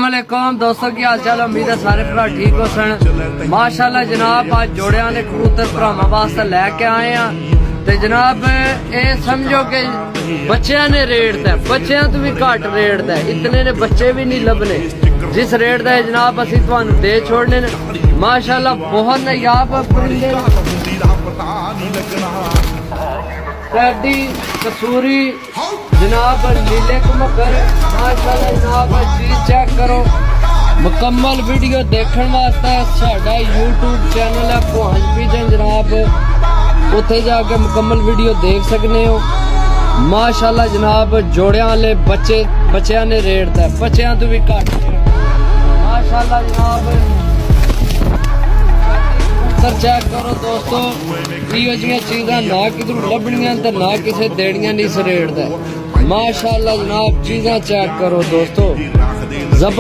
वालेकुम दोस्तों, की हाल चाल। उम्मीद है सारे भरा ठीक हो सन। माशाल्लाह जनाब आज जोड़ियां ने कबूतर भरावां वास्ते लैके आए हैं ते जनाब ये समझो कि बच्चियां ने रेट है, बच्चियां तो भी घट रेट है, इतने ने बच्चे भी नहीं लभने जिस रेट का जनाब असी तुहानू दे छोड़ने। माशाल्लाह बहुत नायाब परिंदे पैडी कसूरी जनाब नीले कमकर। माशाल्लाह जनाब चीज चेक करो। मुकम्मल वीडियो देखने वास्ते साडा यूट्यूब चैनल है भुआंज पिजन जनाब, उत्थे जाके मुकम्मल वीडियो देख सकते हो। माशाल्लाह जनाब जोड़ियां वाले बच्चियां ने रेट है, बच्चियां तो भी घट। माशाल्लाह जनाब सर चेक करो दोस्तों, इहो जिहियां चीज़ां ना किधरों लभणियां ते ना किसे देनियां नहीं इस रेट दा। माशाल्लाह जनाब चीज़ां चेक करो दोस्तों।